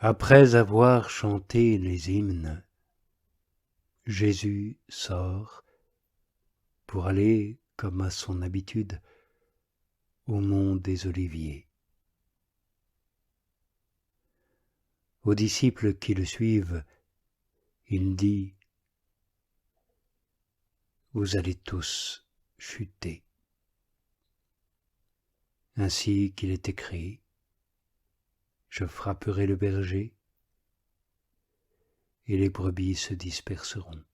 Après avoir chanté les hymnes, Jésus sort pour aller, comme à son habitude, au mont des Oliviers. Aux disciples qui le suivent, il dit : « Vous allez tous chuter. » Ainsi qu'il est écrit : « Je frapperai le berger, et les brebis se disperseront. »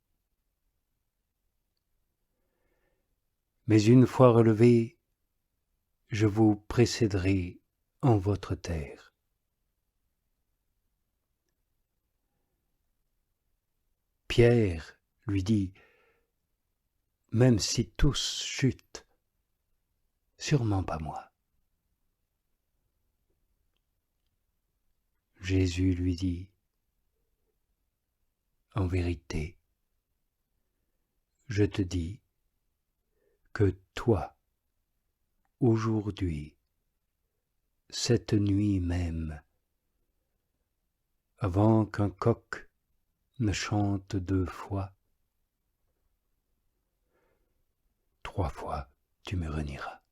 Mais une fois relevé, je vous précéderai en votre terre. Pierre lui dit : « Même si tous chutent, sûrement pas moi. » Jésus lui dit : « En vérité, je te dis que toi, aujourd'hui, cette nuit même, avant qu'un coq ne chante 2 fois, 3 fois tu me renieras. »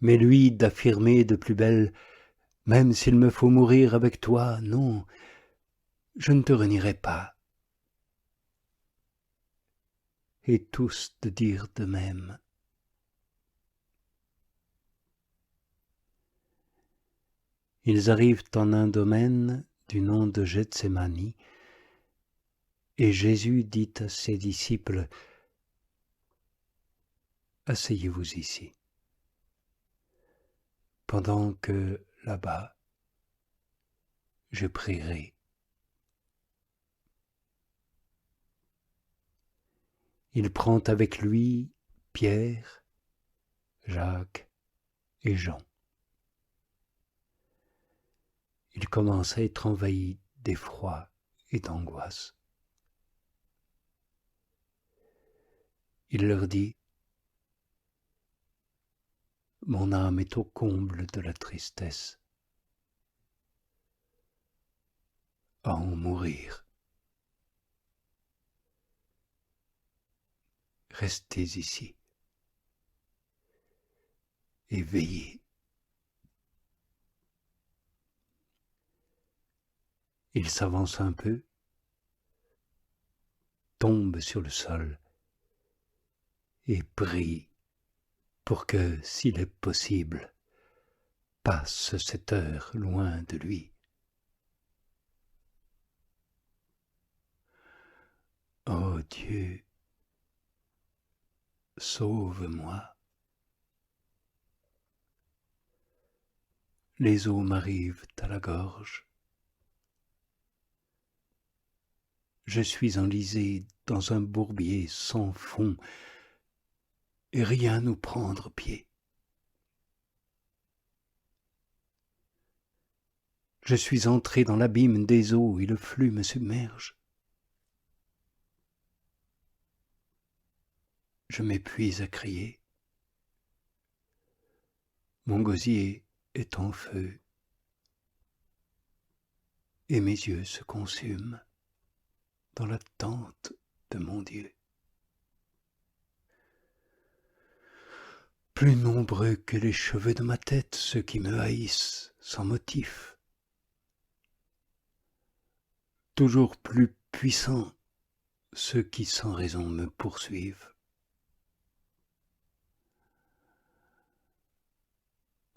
Mais lui d'affirmer de plus belle : « Même s'il me faut mourir avec toi, non, je ne te renierai pas. » Et tous de dire de même. Ils arrivent en un domaine du nom de Gethsémani, et Jésus dit à ses disciples : « Asseyez-vous ici, pendant que là-bas, je prierai. » Il prend avec lui Pierre, Jacques et Jean. Il commence à être envahi d'effroi et d'angoisse. Il leur dit : « Mon âme est au comble de la tristesse, à en mourir. Restez ici et veillez. » Il s'avance un peu, tombe sur le sol et prie pour que, s'il est possible, passe cette heure loin de lui. Ô Dieu, sauve-moi. Les eaux m'arrivent à la gorge. Je suis enlisé dans un bourbier sans fond et rien nous prendre pied. Je suis entré dans l'abîme des eaux et le flux me submerge. Je m'épuise à crier. Mon gosier est en feu et mes yeux se consument dans l'attente de mon Dieu. Plus nombreux que les cheveux de ma tête, ceux qui me haïssent sans motif. Toujours plus puissants, ceux qui sans raison me poursuivent.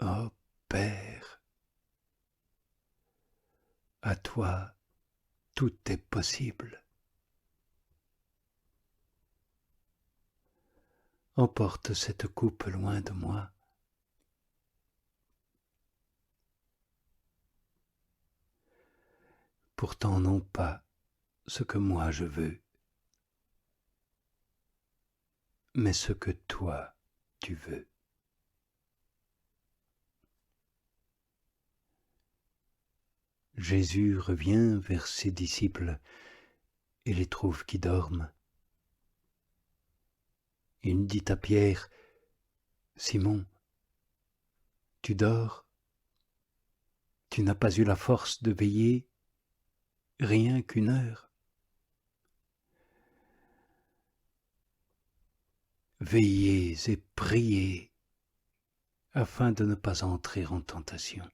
Ô Père, à toi tout est possible. Emporte cette coupe loin de moi. Pourtant non pas ce que moi je veux, mais ce que toi tu veux. Jésus revient vers ses disciples et les trouve qui dorment. Il dit à Pierre : « Simon, tu dors ? Tu n'as pas eu la force de veiller rien qu'une heure. Veillez et priez afin de ne pas entrer en tentation.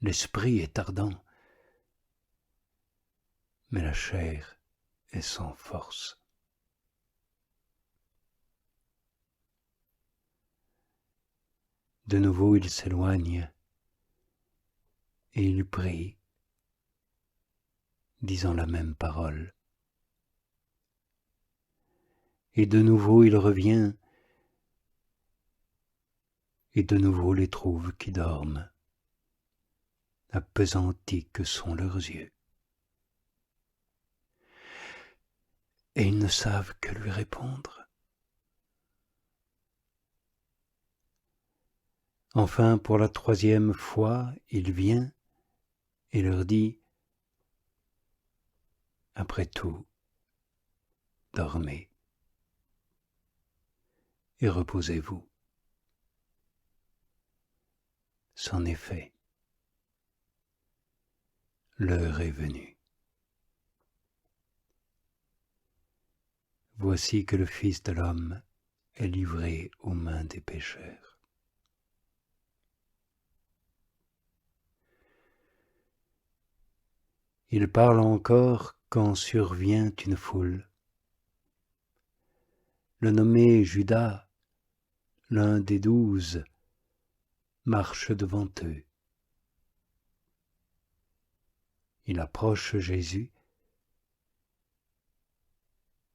L'esprit est ardent, mais la chair est sans force. De nouveau il s'éloigne et il prie, disant la même parole. Et de nouveau il revient, et de nouveau les trouve qui dorment, appesantis que sont leurs yeux. Et ils ne savent que lui répondre. Enfin, pour la troisième fois, il vient et leur dit, « Après tout, dormez et reposez-vous. » C'en est fait. L'heure est venue. Voici que le Fils de l'homme est livré aux mains des pécheurs. Il parle encore quand survient une foule. Le nommé Judas, l'un des 12, marche devant eux. Il approche Jésus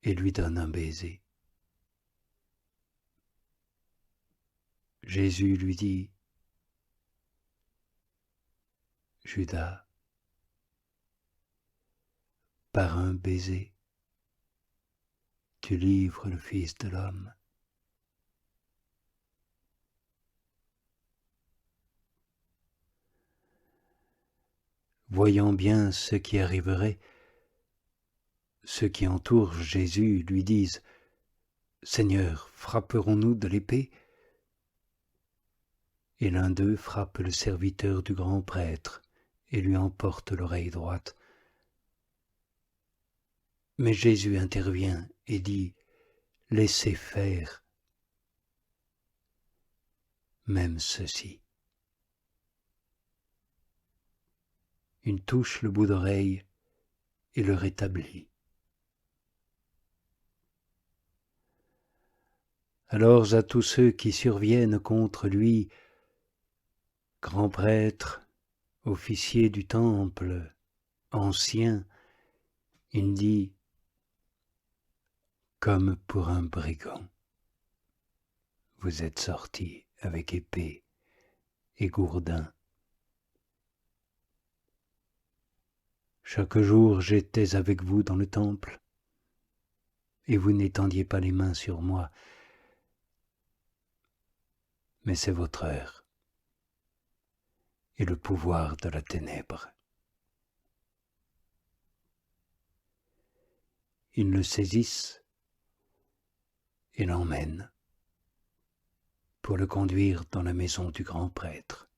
et lui donne un baiser. Jésus lui dit, « Judas, par un baiser, tu livres le Fils de l'homme. » Voyant bien ce qui arriverait, ceux qui entourent Jésus lui disent, « Seigneur, frapperons-nous de l'épée ?» Et l'un d'eux frappe le serviteur du grand prêtre et lui emporte l'oreille droite. Mais Jésus intervient et dit, « Laissez faire, même ceci. » Il touche le bout d'oreille et le rétablit. Alors à tous ceux qui surviennent contre lui, grands prêtres, officiers du temple, anciens, il dit, comme pour un brigand, vous êtes sortis avec épée et gourdin. Chaque jour j'étais avec vous dans le temple, et vous n'étendiez pas les mains sur moi, mais c'est votre heure et le pouvoir de la ténèbre. Ils le saisissent et l'emmènent pour le conduire dans la maison du grand prêtre.